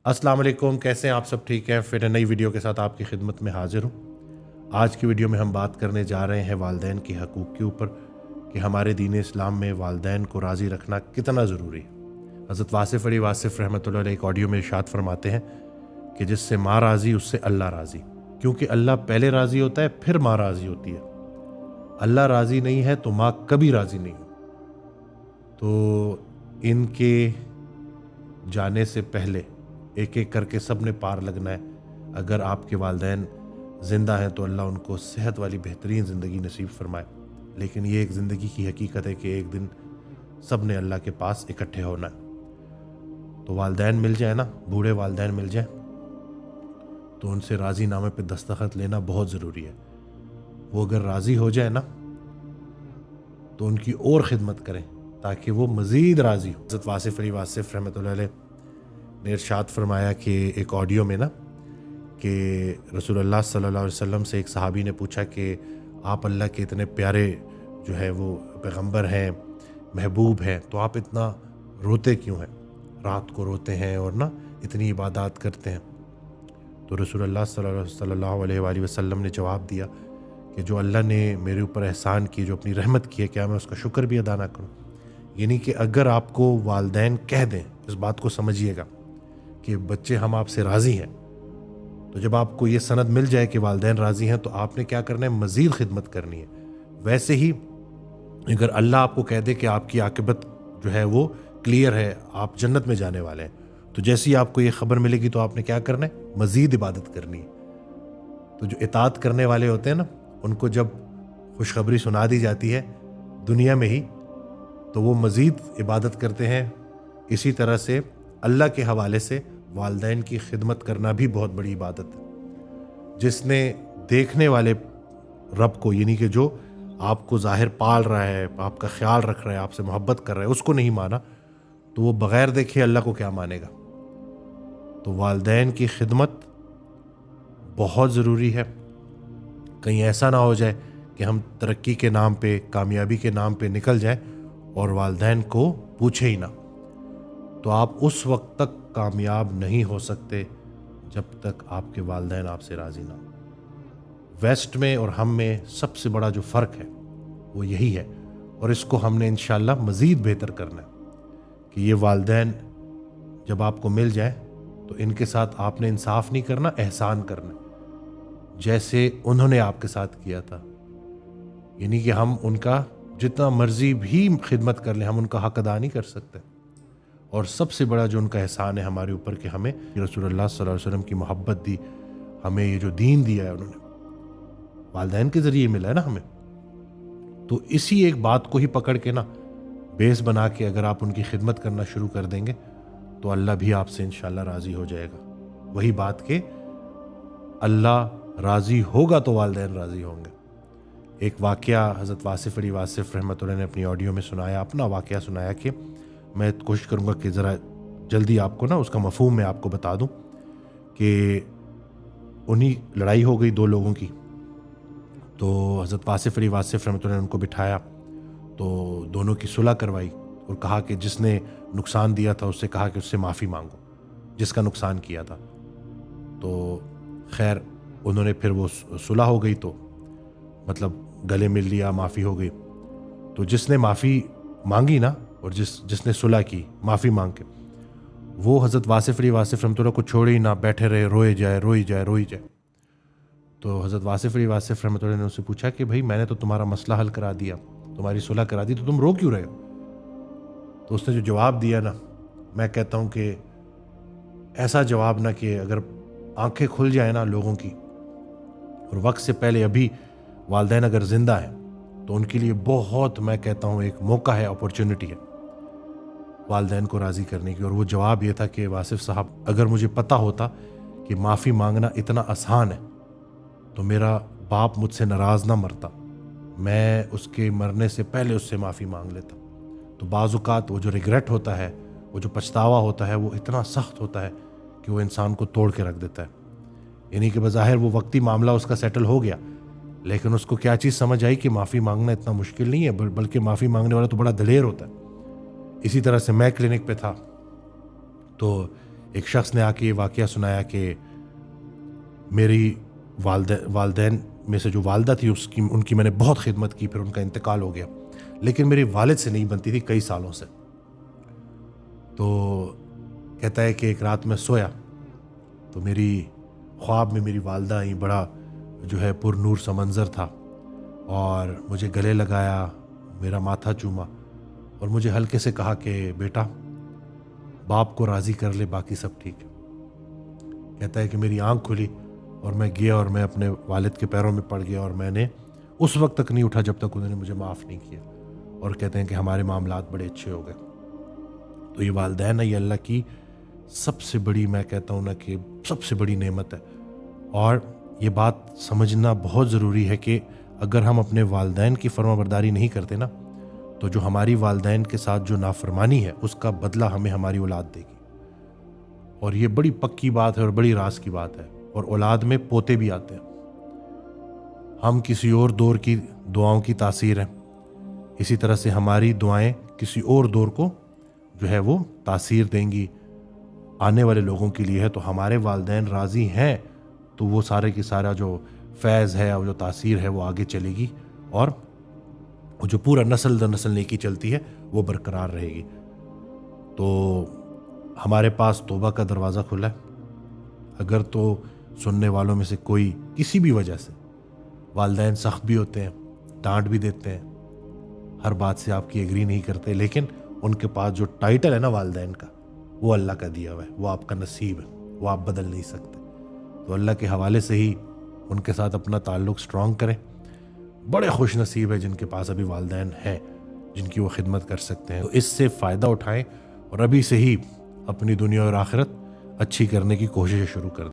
अस्सलाम वालेकुम, कैसे हैं आप सब? ठीक हैं? फिर नई वीडियो के साथ आपकी खिदमत में हाजिर हूँ। आज की वीडियो में हम बात करने जा रहे हैं वालिदैन के हकूक़ के ऊपर कि हमारे दीन इस्लाम में वालिदैन को राज़ी रखना कितना ज़रूरी है। हज़रत वासिफ़ अली वासिफ़ रहमतुल्लाह अलैह एक ऑडियो में इरशाद फरमाते हैं कि जिससे माँ राज़ी उससे अल्लाह राज़ी, क्योंकि अल्लाह पहले राज़ी होता है फिर माँ राज़ी होती है। अल्लाह राज़ी नहीं है तो माँ कभी राज़ी नहीं हो। तो इनके जाने से पहले एक एक करके सब ने पार लगना है। अगर आपके वालिदैन ज़िंदा हैं तो अल्लाह उनको सेहत वाली बेहतरीन ज़िंदगी नसीब फरमाए, लेकिन ये एक ज़िंदगी की हकीकत है कि एक दिन सब ने अल्लाह के पास इकट्ठे होना है। तो वालिदैन मिल जाए ना, बूढ़े वालिदैन मिल जाए तो उनसे राज़ी नामे पे दस्तखत लेना बहुत ज़रूरी है। वो अगर राज़ी हो जाए ना तो उनकी और ख़िदमत करें ताकि वो मज़ीद राज़ी हो। हज़रत वासिफ़ अली वासिफ़ रहमतुल्लाह अलैह ने इरशाद फरमाया कि एक ऑडियो में ना कि रसूलुल्लाह सल्लल्लाहु अलैहि वसल्लम से एक सहाबी ने पूछा कि आप अल्लाह के इतने प्यारे जो है वो पैगंबर हैं, महबूब हैं, तो आप इतना रोते क्यों हैं? रात को रोते हैं और ना इतनी इबादत करते हैं। तो रसूलुल्लाह सल्लल्लाहु अलैहि वसल्लम ने जवाब दिया कि जो अल्लाह ने मेरे ऊपर एहसान किए, जो अपनी रहमत की है, क्या मैं उसका शुक्र भी अदा ना करूँ? यानी कि अगर आपको वालिदैन कह दें, इस बात को समझिएगा कि बच्चे हम आपसे राज़ी हैं, तो जब आपको ये सनद मिल जाए कि वालिदैन राज़ी हैं तो आपने क्या करना है? मज़ीद खिदमत करनी है। वैसे ही अगर अल्लाह आपको कह दे कि आपकी आक़िबत जो है वो क्लियर है, आप जन्नत में जाने वाले हैं, तो जैसे ही आपको ये ख़बर मिलेगी तो आपने क्या करना है? मज़ीद इबादत करनी है। तो जो इताअत करने वाले होते हैं ना, उनको जब खुशखबरी सुना दी जाती है दुनिया में ही, तो वो मज़ीद इबादत करते हैं। इसी तरह से अल्लाह के हवाले से वालिदैन की खिदमत करना भी बहुत बड़ी इबादत है। जिसने देखने वाले रब को, यानी कि जो आपको ज़ाहिर पाल रहा है, आपका ख्याल रख रहा है, आपसे मोहब्बत कर रहा है, उसको नहीं माना तो वो बग़ैर देखे अल्लाह को क्या मानेगा? तो वालिदैन की खिदमत बहुत ज़रूरी है। कहीं ऐसा ना हो जाए कि हम तरक्की के नाम पे, कामयाबी के नाम पे निकल जाए और वालिदैन को पूछे ही ना। तो आप उस वक्त तक कामयाब नहीं हो सकते जब तक आपके वालिदैन आपसे राज़ी ना हो। वेस्ट में और हम में सबसे बड़ा जो फ़र्क है वो यही है, और इसको हमने इंशाअल्लाह मज़ीद बेहतर करना है कि ये वालिदैन जब आपको मिल जाए तो इनके साथ आपने इंसाफ नहीं करना, एहसान करना है जैसे उन्होंने आपके साथ किया था। यानी कि हम उनका जितना मर्जी भी खिदमत कर लें, हम उनका हक अदा नहीं कर सकते। और सबसे बड़ा जो उनका एहसान है हमारे ऊपर कि हमें रसूलुल्लाह सल्लल्लाहु अलैहि वसल्लम की मोहब्बत दी, हमें ये जो दीन दिया है उन्होंने वालिदैन के ज़रिए मिला है ना हमें। तो इसी एक बात को ही पकड़ के ना बेस बना के अगर आप उनकी खिदमत करना शुरू कर देंगे तो अल्लाह भी आपसे इंशाअल्लाह राज़ी हो जाएगा। वही बात के अल्लाह राज़ी होगा तो वालिदैन राज़ी होंगे। एक वाक़या हज़रत वासिफ़ अली वासिफ़ रहमतुल्लाह ने अपनी ऑडियो में सुनाया, अपना वाक़या सुनाया कि मैं कोशिश करूँगा कि ज़रा जल्दी आपको ना उसका मफ़हूम मैं आपको बता दूँ कि उन्हीं लड़ाई हो गई दो लोगों की। तो हज़रत वासिफ़ अली वासिफ़ रहमतुल्लाह ने उनको बिठाया, तो दोनों की सुलह करवाई और कहा कि जिसने नुकसान दिया था उससे कहा कि उससे माफ़ी मांगो, जिसका नुकसान किया था। तो खैर उन्होंने फिर वो सुलह हो गई, तो मतलब गले मिल लिया, माफ़ी हो गई। तो जिसने माफ़ी मांगी ना और जिसने सुलह की माफ़ी मांग के, वो हज़रत वासिफ़ अली वासिफ़ रहमतुल्लाह को छोड़े ही ना, बैठे रहे, रोए जाए रोई जाए रोई जाए। तो हज़रत वासिफ़ अली वासिफ़ रहमतुल्लाह ने उससे पूछा कि भाई मैंने तो तुम्हारा मसला हल करा दिया, तुम्हारी सुलह करा दी, तो तुम रो क्यों रहे हो? तो उसने जो जवाब दिया ना, मैं कहता हूँ कि ऐसा जवाब ना कि अगर आंखें खुल जाए ना लोगों की और वक्त से पहले अभी वालिदैन अगर ज़िंदा हैं तो उनके लिए बहुत, मैं कहता हूँ, एक मौका है, अपॉर्चुनिटी है वालिदैन को राज़ी करने की। और वो जवाब ये था कि वासिफ़ साहब, अगर मुझे पता होता कि माफ़ी मांगना इतना आसान है तो मेरा बाप मुझसे नाराज़ ना मरता, मैं उसके मरने से पहले उससे माफ़ी मांग लेता। तो बाज़ औक़ात वो जो रिग्रेट होता है, वो जो पछतावा होता है, वो इतना सख्त होता है कि वो इंसान को तोड़ के रख देता है। यानी कि बज़ाहिर वो वक्ती मामला उसका सेटल हो गया, लेकिन उसको क्या चीज़ समझ आई कि माफ़ी मांगना इतना मुश्किल नहीं है, बल्कि माफ़ी मांगने वाला तो बड़ा दलेर होता है। इसी तरह से मैं क्लिनिक पे था, तो ایک شخص نے آ کے یہ واقعہ سنایا کہ میری والدین میں سے جو والدہ تھی ان کی میں نے بہت خدمت کی، پھر ان کا انتقال ہو گیا، لیکن میری والد سے نہیں بنتی تھی کئی سالوں سے۔ تو کہتا ہے کہ ایک رات میں سویا تو میری خواب میں میری والدہ آئیں، بڑا جو ہے پر نور سا منظر تھا، اور مجھے گلے لگایا، میرا ماتھا چوما اور مجھے ہلکے سے کہا کہ بیٹا باپ کو راضی کر لے، باقی سب ٹھیک ہے۔ کہتا ہے کہ میری آنکھ کھلی اور میں گیا اور میں اپنے والد کے پیروں میں پڑ گیا، اور میں نے اس وقت تک نہیں اٹھا جب تک انہوں نے مجھے معاف نہیں کیا، اور کہتے ہیں کہ ہمارے معاملات بڑے اچھے ہو گئے۔ تو یہ والدین ہے، یہ اللہ کی سب سے بڑی، میں کہتا ہوں نا کہ سب سے بڑی نعمت ہے، اور یہ بات سمجھنا بہت ضروری ہے کہ اگر ہم اپنے والدین کی فرما برداری نہیں کرتے نا، تو جو ہماری والدین کے ساتھ جو نافرمانی ہے اس کا بدلہ ہمیں ہماری اولاد دے گی، اور یہ بڑی پکی بات ہے اور بڑی راز کی بات ہے، اور اولاد میں پوتے بھی آتے ہیں۔ ہم کسی اور دور کی دعاؤں کی تاثیر ہیں، اسی طرح سے ہماری دعائیں کسی اور دور کو جو ہے وہ تاثیر دیں گی، آنے والے لوگوں کے لیے ہے۔ تو ہمارے والدین راضی ہیں تو وہ سارے کی سارا جو فیض ہے اور جو تاثیر ہے وہ آگے چلے گی، اور جو پورا نسل در نسل نیکی چلتی ہے وہ برقرار رہے گی۔ تو ہمارے پاس توبہ کا دروازہ کھلا ہے۔ اگر تو سننے والوں میں سے کوئی کسی بھی وجہ سے، والدین سخت بھی ہوتے ہیں، ڈانٹ بھی دیتے ہیں، ہر بات سے آپ کی ایگری نہیں کرتے، لیکن ان کے پاس جو ٹائٹل ہے نا والدین کا، وہ اللہ کا دیا ہوا ہے، وہ آپ کا نصیب ہے، وہ آپ بدل نہیں سکتے۔ تو اللہ کے حوالے سے ہی ان کے ساتھ اپنا تعلق سٹرونگ کریں۔ بڑے خوش نصیب ہے جن کے پاس ابھی والدین ہیں جن کی وہ خدمت کر سکتے ہیں، تو اس سے فائدہ اٹھائیں اور ابھی سے ہی اپنی دنیا اور آخرت اچھی کرنے کی کوششیں شروع کر دیں۔